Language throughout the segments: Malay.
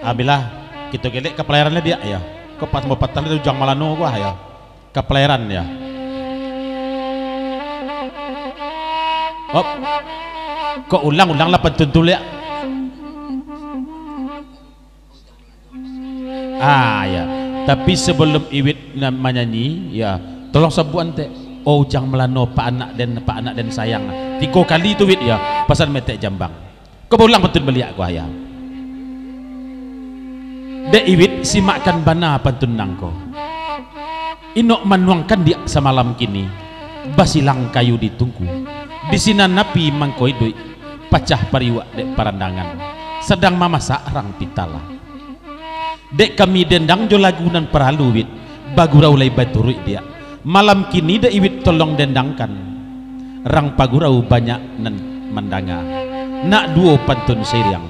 Abilah kita gelek ke pelayarannya dia ya. Kok pas mau patah itu Ujang Malano gua ya. Ke pelayaran ya. Hop. Kok ulang-ulang lah pentuntul ya. Ya. Tapi sebelum Iwit menyanyi ya, tolong sebuan teh. Oh Ujang Melano pak anak dan sayang. 3 kali itu Wit ya. Pasal metek Jambang. Kau ulang pentun beliak gua ya. Dek Iwit simakkan bana pantun nangko. Inok manuangkan dia semalam kini. Basilang kayu ditungku. Di sini napi mangkoi doi. Pacah pariwak dek parandangan. Sedang mamasak rang pitala. Dek kami dendang jo lagunan peralu Wit. Bagurau lay baturui dia. Malam kini dek Iwit tolong dendangkan. Rang pagurau banyak nan mendanga. Nak duo pantun seriang.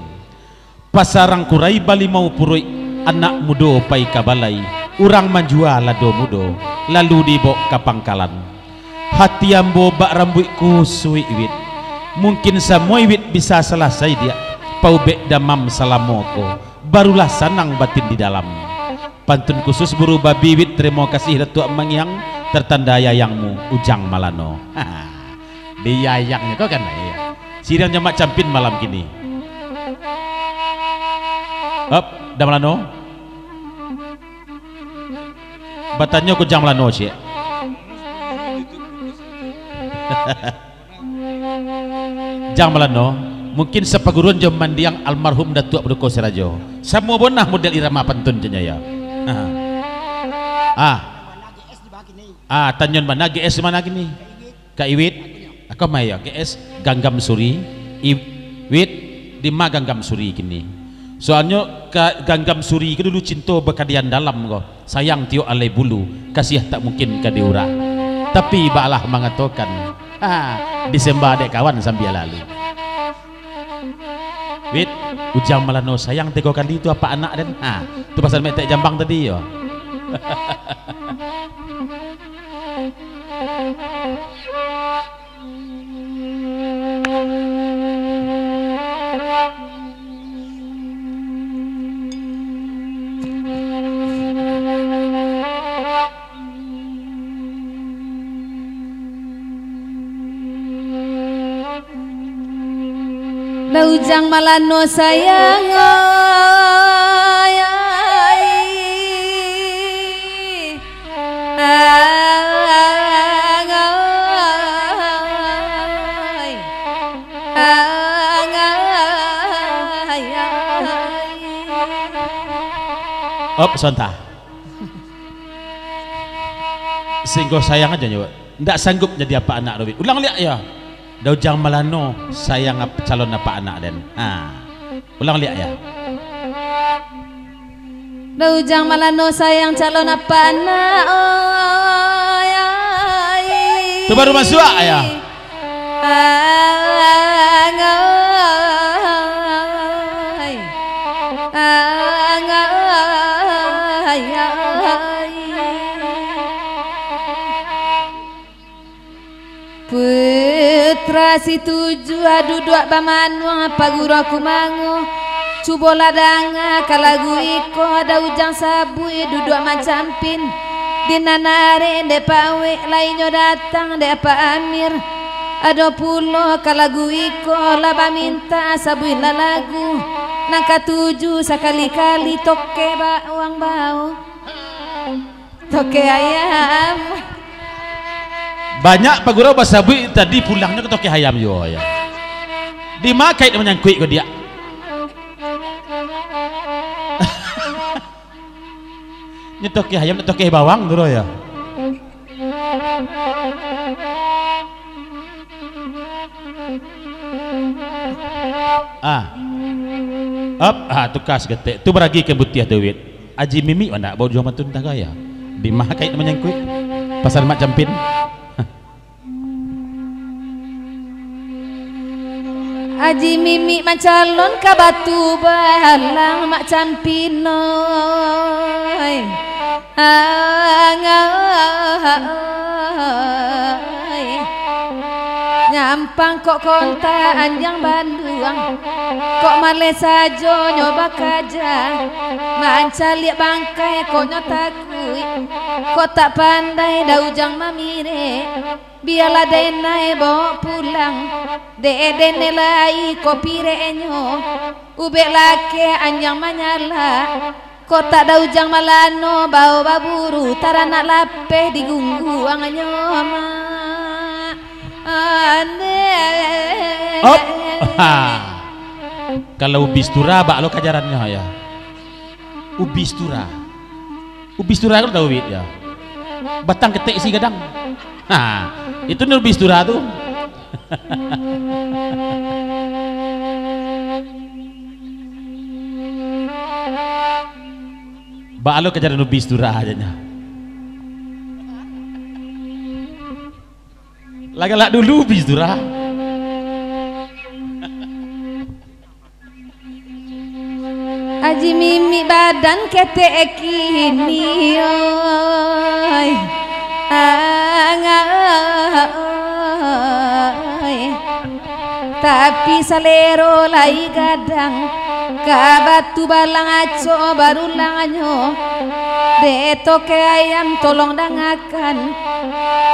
Pasarang kurai bali mau purui. Anak mudo pai kabalai. Urang manjua lado mudo. Lalu dibok ke pangkalan. Hati ambo bak rambutku suwi Iwit. Mungkin semua Iwit bisa selesai dia. Paubek damam salamoko. Barulah sanang batin di dalam. Pantun khusus berubah Iwit. Terima kasih Datuk Mangyang. Tertanda yayangmu Ujang Malano. Di yayangnya kau kan ya. Sirang nyamak campin malam kini. Up, dah Malano. Batanya Ujang Malano sih. Jang Malano mungkin sepaguruan zaman diang almarhum Datuk Abdul Serajo. Semua bonah model irama pantun ya. Tanyon mana GS mana gini? Kak Iwit, aku maya GS Ganggam Suri, Iwit di ma Ganggam Suri gini. Soalnya Ganggam Suri itu dulu cinta bekadian dalam kok. Sayang tio alai bulu, kasih tak mungkin ke diura. Tapi balah mengatakan, disembah dek kawan sambil lalu. Wit, Ujang Malano sayang 3 kali itu apa anak dan itu pasal metek Jambang tadi yo. Ujang Malano sayang sonta. Singgo sayang aja nyawa. Ndak sanggup jadi apa anak Robin. Ulang lihat ya. Ujang Malano sayang calon apa anak dan ulang lihat ya. Ujang Malano sayang calon apa anak itu baru masuk ya. Putra si 7 adu 2 bamanu apa guru aku mangu cubo ladanga kalagu iko ada ujang sabui duduk macam pin dinanare de pawe lainyo datang de apa amir ada pulo kalagu iko laba minta sabui lalagu nangka 7 sekali-kali toke uang bau toke ayam. Banyak pagurau bahasa bui tadi pulangnya ke toke hayam yo ya. Dimakai dengan kuih ke dia. Ini toke hayam, toke bawang dulu ya. Tukas gete. Tu beragi ke butiah duit. Aji Mimi mana bau jual matun tak ya. Dimakai dengan kuih. Pasar mak campin. Aji Mimi macalon ka batu balang mak campinoy Ampang kok konta anjang Bandung, kok male sajo nyoba kaja, manca liat bangkai kok nyotakui, kok tak pandai daujang mamire, biarlah denai bawa pulang, dene lai kopi renyo, ubek lake anjang manyala, kok tak daujang malano bawa baburu, taranak lapeh digunggu anganyo ma. Op. Kalau ubistura bak lo kajarannya ya. Ubistura kan tahu ya. Batang ketek isi gadang. Itu nih ubistura tuh. Bak lo kajaran ubistura aja nya. Lagi-lagi dulu ubistura. Aji mimi badan ketek kini oi, tapi salero lai gadang, kabatu balang aco baru langanyo, deto ke ayam tolong dangakan,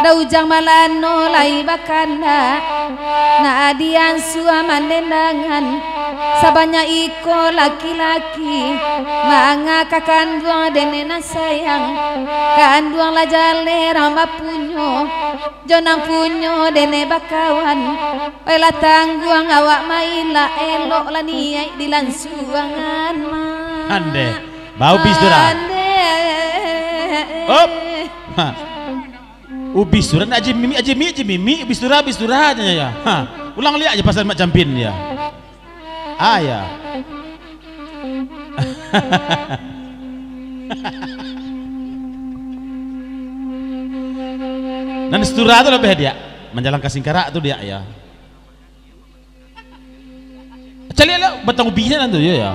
daujang malano lai bakanda, na adian suaman dendangan. Sabanya iko laki-laki mangaka kanduang denena sayang, kanduang la jale ramba punyo, jonang punyo dene bakawan, oila tangguang awak maila elok la niai dilansuangan ma. Ande bau bistura. Op. Ubistura na aji mimi bistura aja ya. Ulang lihat aja pasal mak campin ya. Ya. Dan istura itu lebih dia menjalankan singkarak tuh dia ya. Cari lah batang ubinya nanti ya.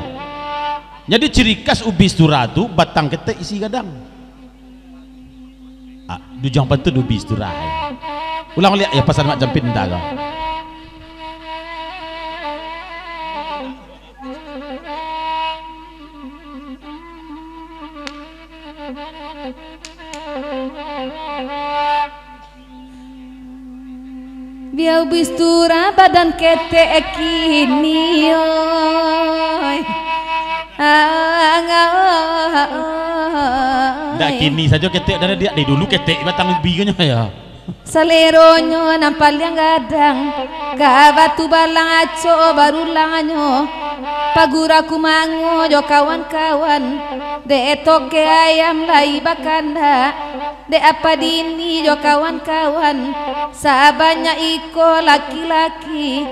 Jadi ciri khas ubi istura itu batang ketek isi gadang. Dujang pantu ubi istura. Ulang lihat ya pasal mak campin dagang. Biau bistura badan ketek kini oi, ndak kini saja ketek dari dia dulu ketek batang biganya ya. Saleronyo nampal yang gadang, kabatu balang aco baru langanyo, paguraku mango jo kawan-kawan, de toke ayam lai bakanda, de apa dini jo kawan-kawan, sabanya iko laki-laki,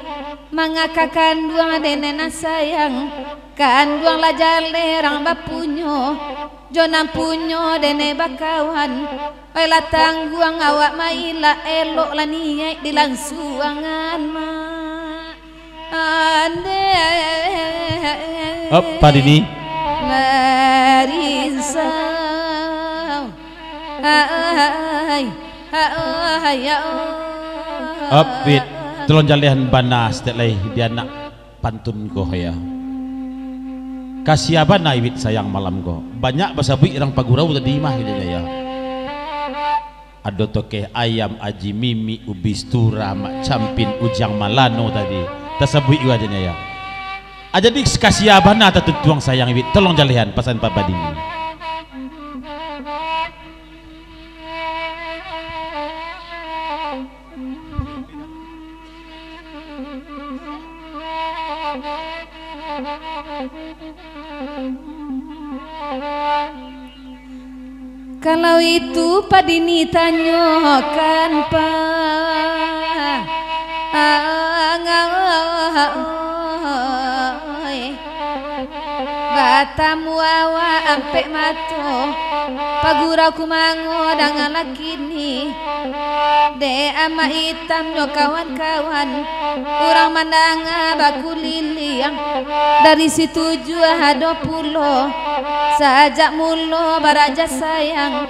mangaka kanduang denena sayang, kanduang la jale rang bapunyo, jonang punyo dene bakawan, oila tangguang awak maila elok la niai dilangsuangan ma. Ande Apa dini? Larisau Apit tulon jalihan banas telai dia nak pantun ko ya. Kasih apa naibit sayang malam ko. Banyak basabi irang pagurau tadi mah gitu ya. Ado toke ayam aji mimi ubistura mak campin ujang malano tadi. Tasabui wajahnya ya. Jadi kasih apa na tuang sayang ibit tolong jalihan pasan papa dini. Kalau itu padini tanyakan pa batamu awa ampe mato paguraku mango dengan lakini de ama hitam yo kawan-kawan orang mandanga baku liliang dari situ jua 20 sajak mulo baraja sayang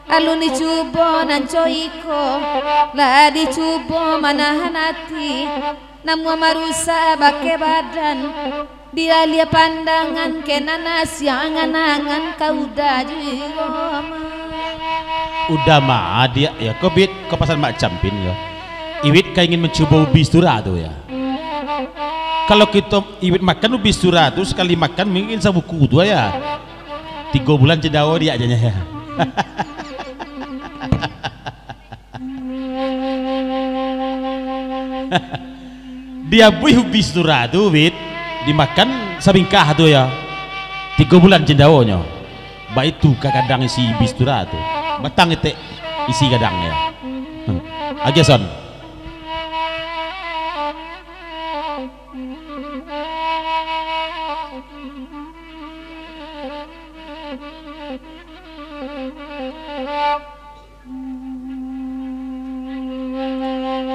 alun dicoba nanco iko lah dicoba manahan hati namu marusa bake badan dia lia pandangan kena nasi angan-angan kau udah udah mah dia ya kebit ke pasar mak campin ya iwit kau ingin mencoba ubi stura tuh ya kalau kita iwit makan ubi stura tuh sekali makan mungkin sabuku dua ya 3 bulan cedawa dia aja ya dia buih ubi stura tuh wit dimakan sabingkah tuh ya 3 bulan cendawonya baik itu kadang isi ubi stura tuh batang itu isi kadangnya aja son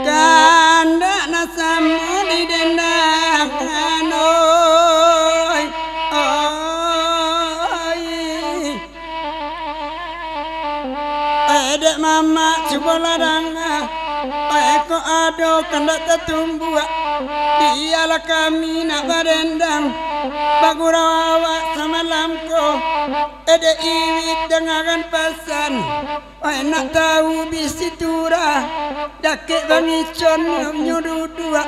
kanda nasamu di dendangan oi edek mama coba ladanga eko ado kanda tertumbuh dialah kami nak berendang bagurawa sama lamko edek iwit dengaran pasan nak tahu bisi turah dakek bangicon nyududua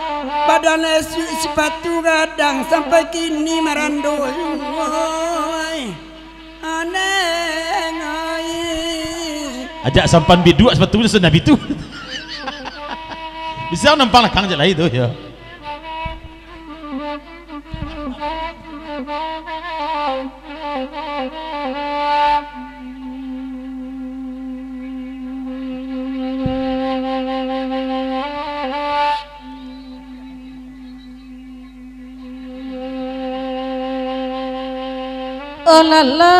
badan lesu sepatu gadang sampai kini merandoi aneh ajak sampan bidua sepatu sudah bitu bisa nampang lakang je lah itu ya oh la la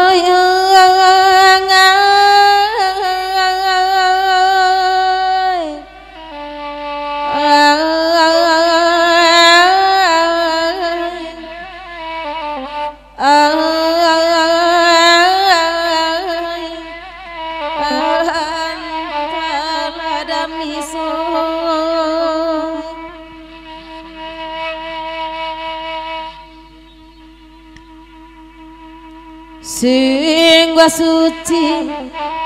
sungguh suci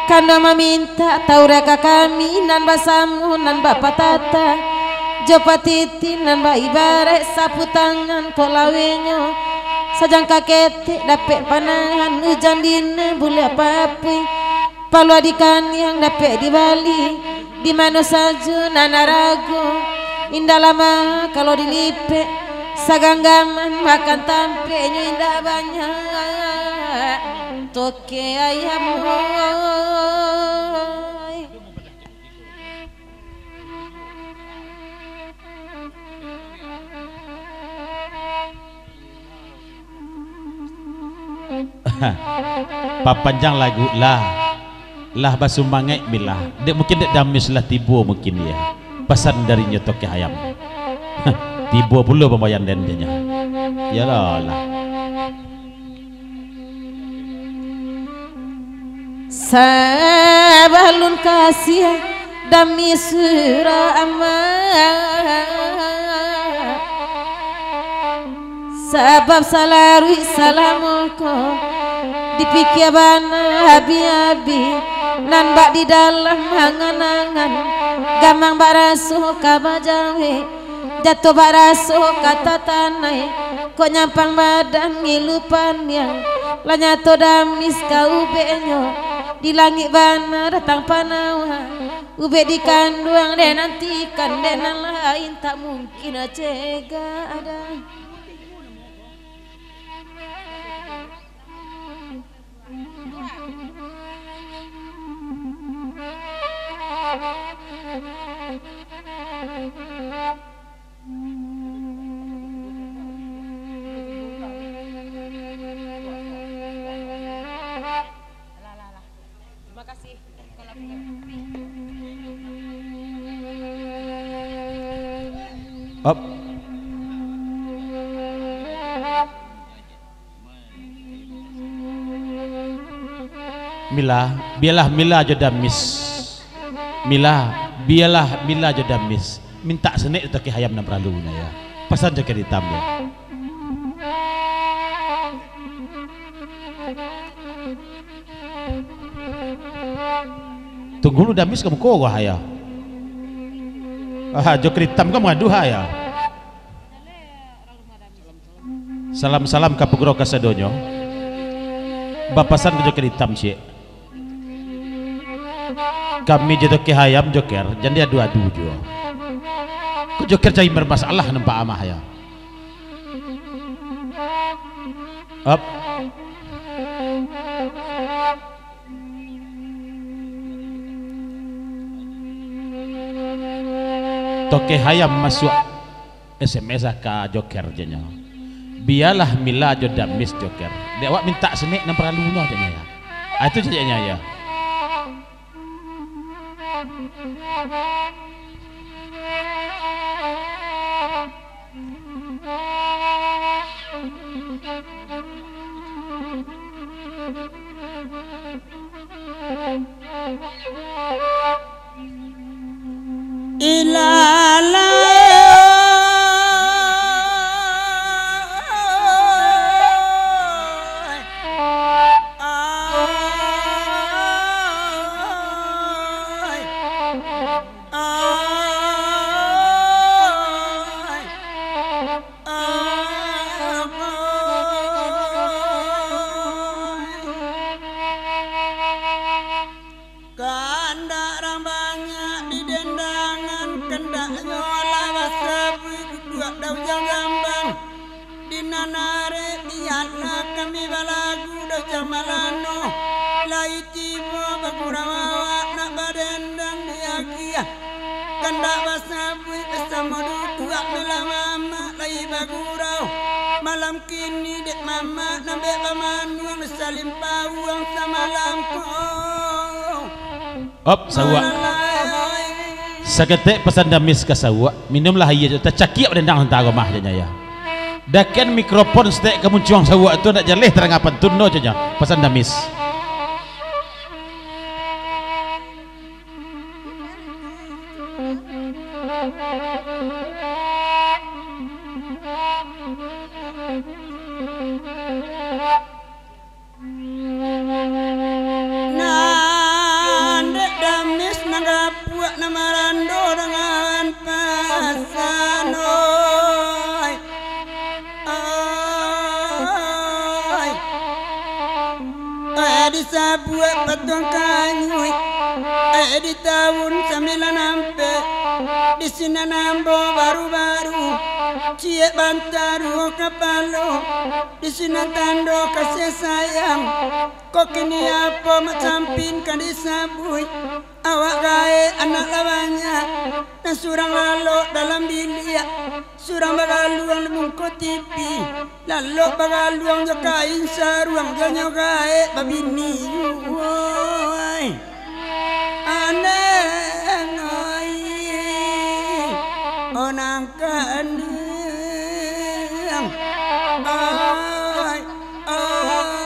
karena meminta taureka kami nan basamu nan bapak tata jopatiti nan ba ibarat sapu tangan kolawenyo sajang kakete dapet panangan hujan dina boleh apa-apa palu adikan yang dapet di Bali di mana saja nanarago indah lama kalau dilipet saganggaman makan tampenya indah banyak toke ayam papanjang lagu lah basumbangai bilah dek mungkin dek damis lah tibu mungkin ya pesan dari nyotok ayam tibu pula pembayan dendenya ya lah sabalun kasih dami surah sabab salarui salamuko dipikir bana habi-habi nan bak di dalam angan-angan gamang baraso kabajawe jatuh baraso kata tanai kok nyampang badan ngilupan yang lanyato damis kau benyo di langit bana datang panawa ube di kanduang dan nantikan dan lain tak mungkin cega ada terima kasih. Up. Mila, biarlah Mila jodamis. Mila, biarlah Mila jodamis. Minta senek untuk hayam na pralu na ya. Pasan jaga hitam ya. Tunggu lu damis kamu kau ya. Joker hitam kamu ngadu ya. Salam-salam ka pugro kasadonyo. Bapasan ke joker hitam sih. Kami jatuh ke hayam joker, jadi adu-adu juga. Ku joker cai bermasalah nampak amah ya. Up. Toke hayam masuk SMS ke joker jenya. Biarlah Mila jodamis joker. Dek wak minta senek nan perlu no jenya ya. Itu jenya ya. Ilala malam kini dek mama nabe pamanuang salim pawang samalam ko. Op sawa. Saketek pesan damis ka sawa. Minumlah iya ta cakiak dendang hanta agama janya ya. Daken mikrofon stek kamu cuang sawa tu nak jaleh terang apa tunno janya pesan damis. Buat patung kayu di tahun 94 di sini nambo baru-baru cie bantaru kapalo di sini tando kasih sayang kok kini apa macam pin kan disabui awak gae anak lawannya dan surang lalu dalam bilik surang bagaluang mungko tipi lalu bagaluang jo kain saruang jo nyogae babini woi aneh ngoi onang kandang ai ai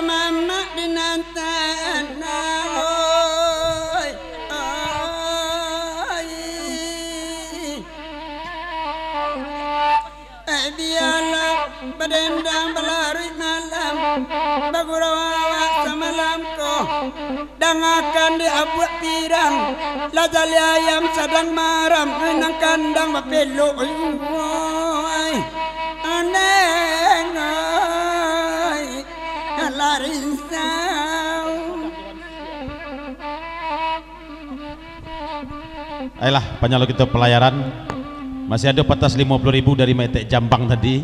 mama dinantan oi biarlah badendang balari malam bagurawa samalam ko dangakan di abuat pirang lajali ayam sadang maram nang kandang mapelo oi aneng Ayolah panyalo kita pelayaran. Masih ada patas 50.000 dari Metek Jambang tadi.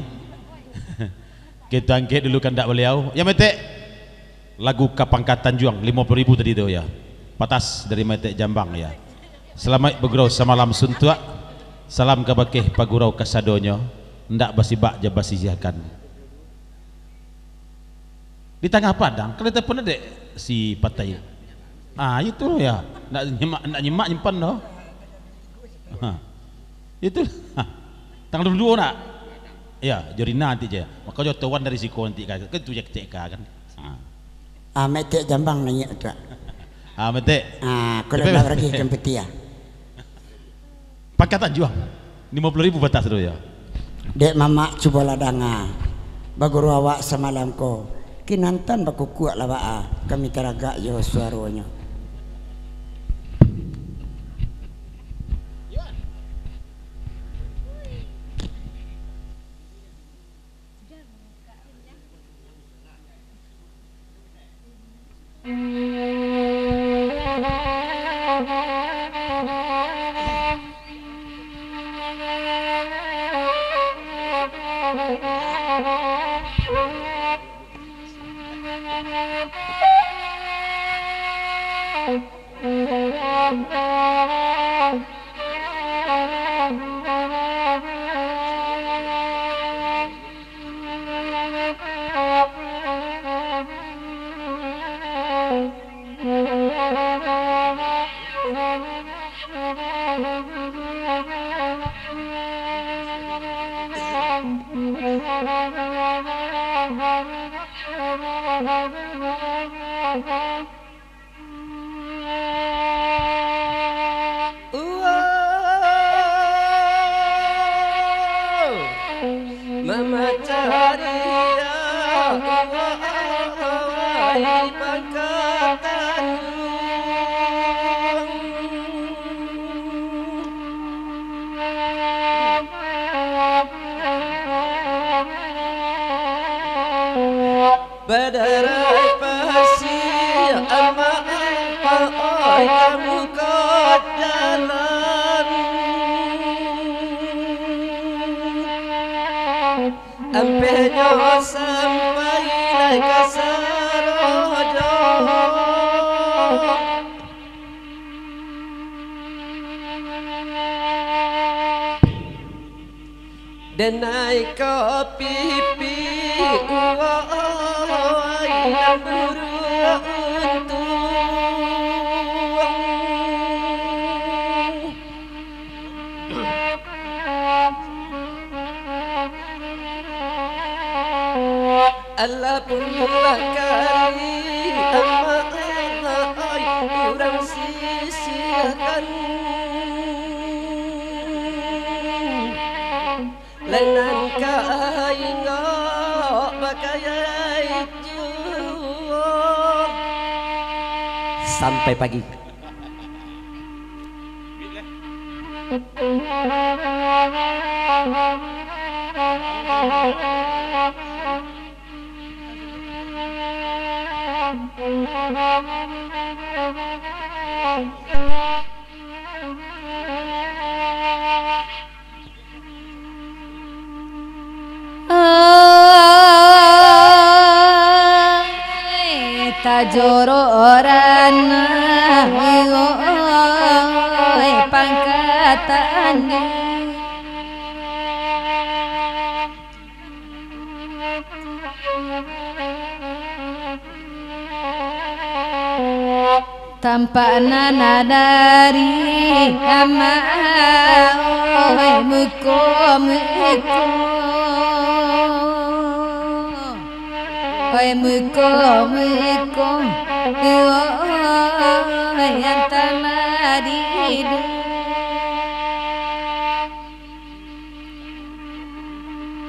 Kita angkat dulu kandak beliau. Ya Metek, lagu Kapangkatan Juang 50.000 tadi tu ya. Patas dari Metek Jambang ya. Selamat bergurau samalam suntua. Salam kabakeh pagurau kasadonyo. Ndak basibak je basisiakan. Di tengah padang, kalau telepon ada si Patai. Ah itu ya, nak nyimak nyimpan doh. Itu tanggal 22 nak. Ya, jorina nanti je. Maka jo tuan dari siko nanti kan tu cek kan. Metek jambang nanya tu. Metek. Kalau nak pergi ke Petia. Pakatan juang 50.000 batas tu ya. Dek mama cuba ladanga. Baguru awak semalam ko. Kinantan baku kuat lah kami teragak jo suaranya. Mama Caria pangkatan Badarai pasir ama kamu kau jalan Ampenyo sampai naik ke Sarojo Dan naik ke pipi uai yang beruntung Allah pullah kali amai kurang sisihkan Lenan kaingo bakayai sampai pagi. Tajoro orana pangkatan tanpa nana dari ama muko muko yang tanah di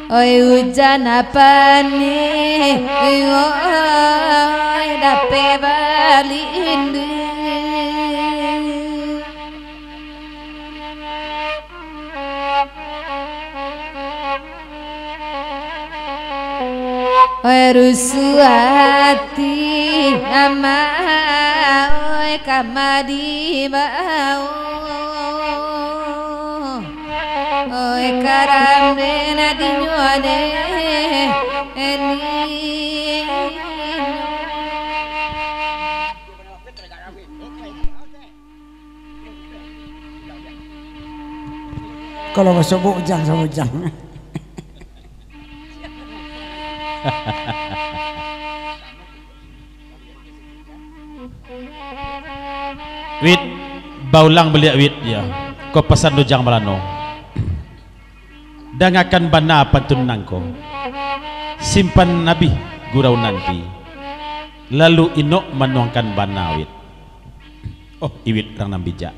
hujan apa nih dapat balik rusuhati ama kamadi bau karam dena dinyone eni kalau masuk bujang sama bujang Wit baulang beliak wit ya ko pesan dojang malano dangakan bana pantun nangko simpan nabi gurau nanti lalu inok menuangkan bana wit oh iwit rang nambijak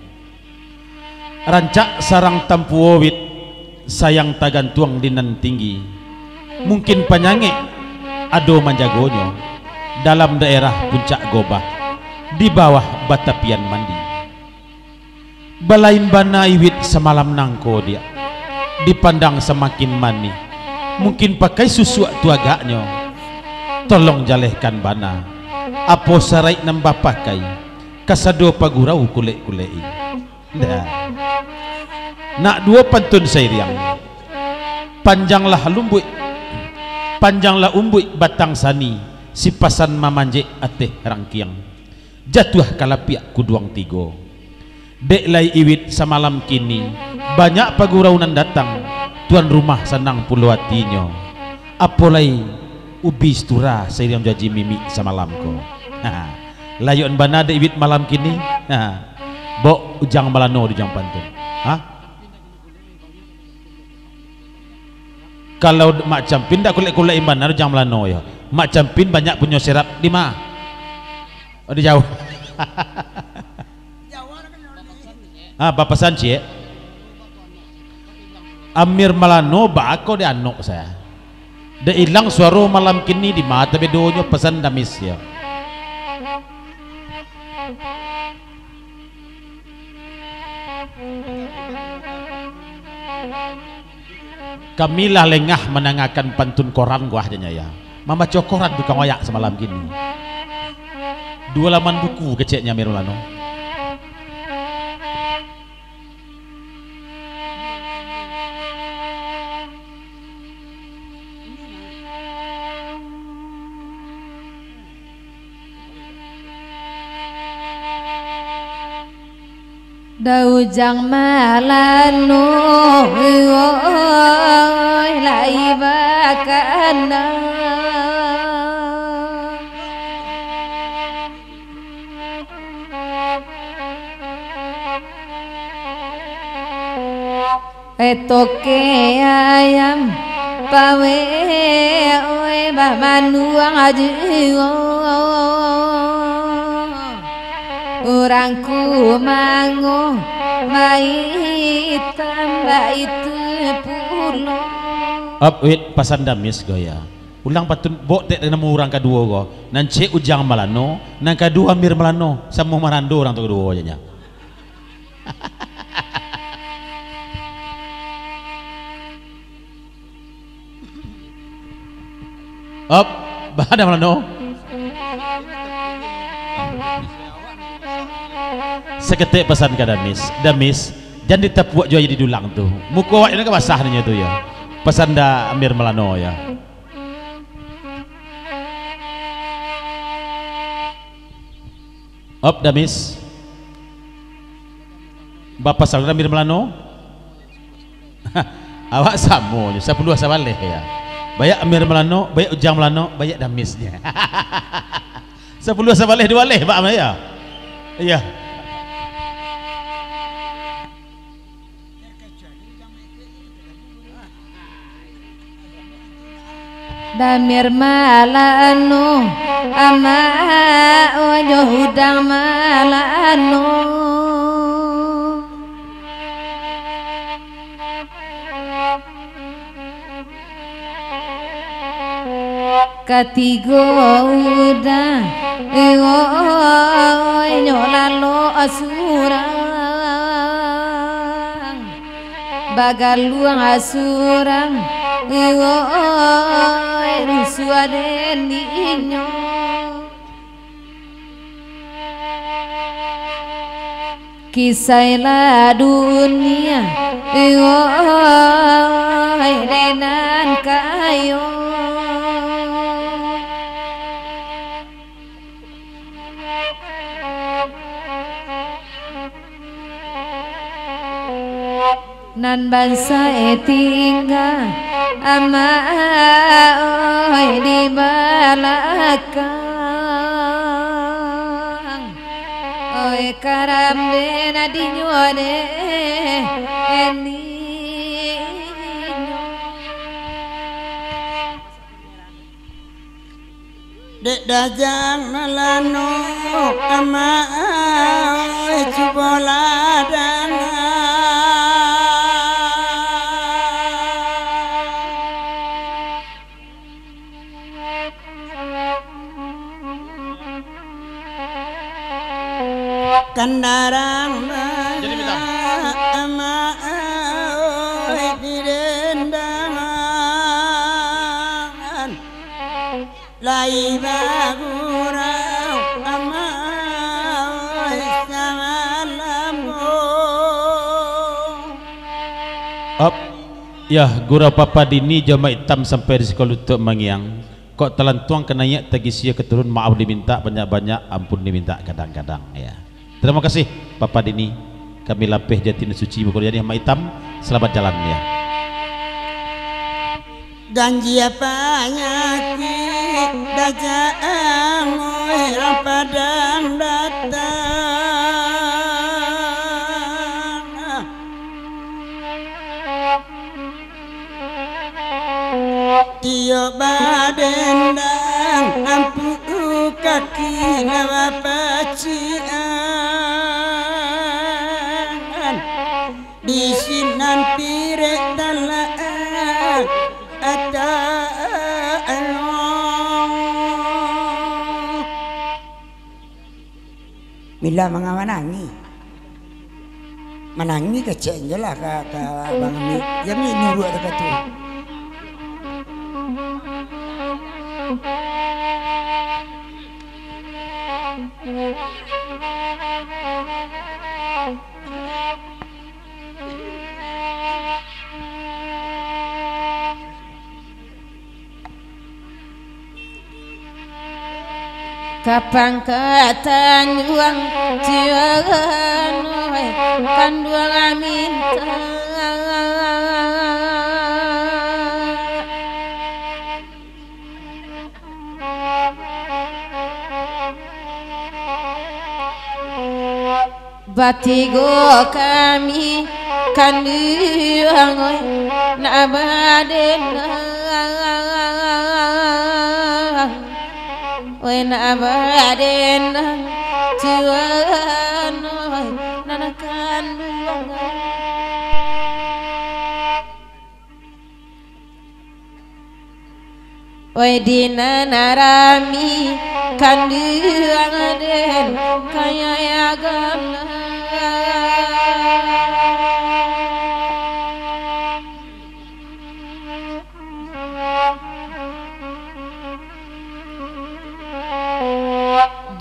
rancak sarang tampuo wit sayang tagantuang dinan tinggi mungkin panyange ado manjagonyo dalam daerah puncak gobah di bawah batapian mandi balain bana iwit semalam nangko dia dipandang semakin mani mungkin pakai susu tuagaknya tolong jalehkan bana apo sarai nambah pakai kasado pagurau kulek-kulei dah nak dua pantun sairiang panjanglah lumbui panjanglah umbui batang sani si pasan mamanje ateh rangkiang jatuh kalapiak kuduang tigo dek lai iwit semalam kini banyak paguraunan datang tuan rumah senang puluatinya apolai ubi stura sairiang jaji mimi semalamko layuan bana dek iwit malam kini bo ujang malano di jang pantun kalau macam pin dak kulek-kulek iman ada jang melano ya macam pin banyak punya serap di mana di jauh bapasan cie Amir Malano bako de anok saya de hilang suara malam kini di mata bedonya pesan damis ya kamilah lengah menangakan pantun koran gua aja ya mama cokoran tukang wayak semalam gini 2 laman buku keceknya Mirulano Daujang malano lai bakana etoke ayam pawe oi bamanuang aji orang kumango mai tambah itu pulo wait pasan damis goya ulang patun bok tek nemu orang kedua go nan cek ujang malano nan kedua Mir Malano sama marando orang tu kedua aja bahada Malano seketik pesan ke Damis jangan ditapuak jual di dulang tuh muka awak ini basahnya tuh ya pesan dah Amir Malano ya Damis bapak saudara Amir Malano awak samu 10 sabaleh ya banyak Amir Malano banyak Ujang Malano banyak Damisnya 10 sabaleh 2 leh pak ya iya Damir malano ama ojo hudang malano katigo udah nyolalo asurang bagaluang asurang rusuadeniño kisah dunia renan kayo nan bangsa tinggal ama di belakang karambe na dinyone eni dek dajang nalano ama cuboladang kandarang ama direndangan lai bagurau ama samalamgo Up. Ya, gura papa dini jama hitam sampai di sekolah untuk mengiang. Kok telan tuang kenanya tagi sia keturun maaf diminta banyak-banyak ampun diminta kadang-kadang ya. Terima kasih Papa Dini. Kami lapih Jatina Suci Bogor jadi sama hitam. Selamat jalan ya. Ganji apa nyaki dajang orang padang datang Tio badendang ampu kaki nawa pacian di sinan pirek dalam ada mila mga manangi kecil lah ka bang mi jami nuru ada katu Kapang katanjuang tiagan kanduang aminta batigo kami kanduang na baden when abaden tuan nanakan oi dina narami kanduang den kaya agam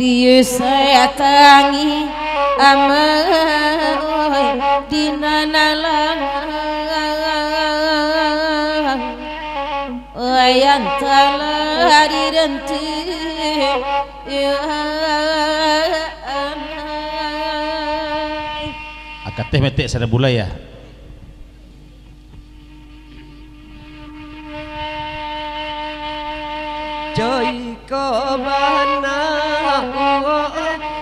Dia saya tangi amai di nanalang yang telah direntu Akad teh metek sada bulai ya. Joy ko bana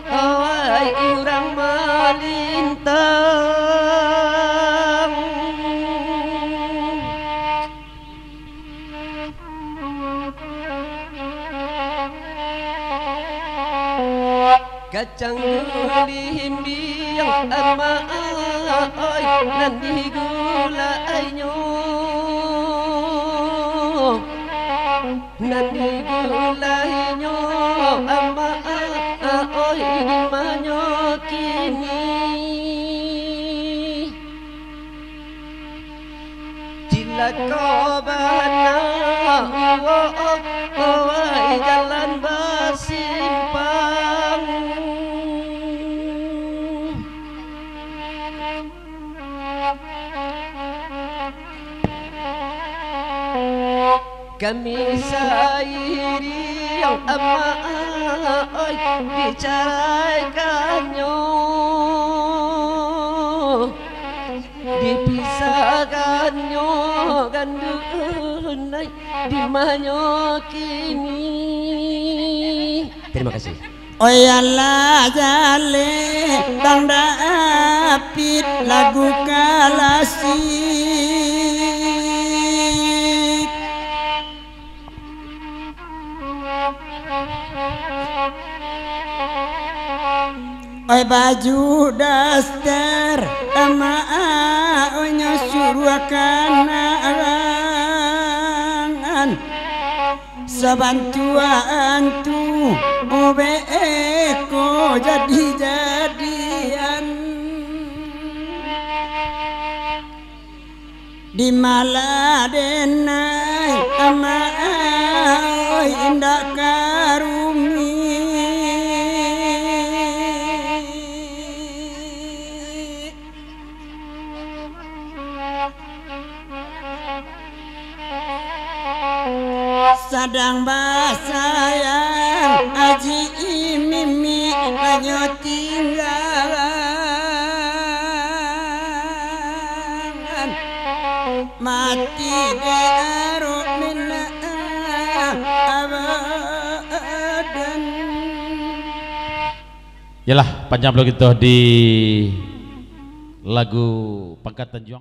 awai urang malintang kacang himbi yang ama nanti gulainya nanti gulainya ama oi gimana kini jila kau bana oi jalan bersimpang kami sairi yang ama oi bicarakannya dipisahkannya gandunai di mana kini. Terima kasih. Oyala jale Bang Daapit lagu kalasik Oi baju daster ama onyo suruh kanangan Sabantuan tu eko jadi-jadian Di Maladenai ama indah karumi Sadang basayang aji mimi banyo tinggalan mati de aro minna abadan. Yalah panjang begitu di lagu Pangkatan Juang.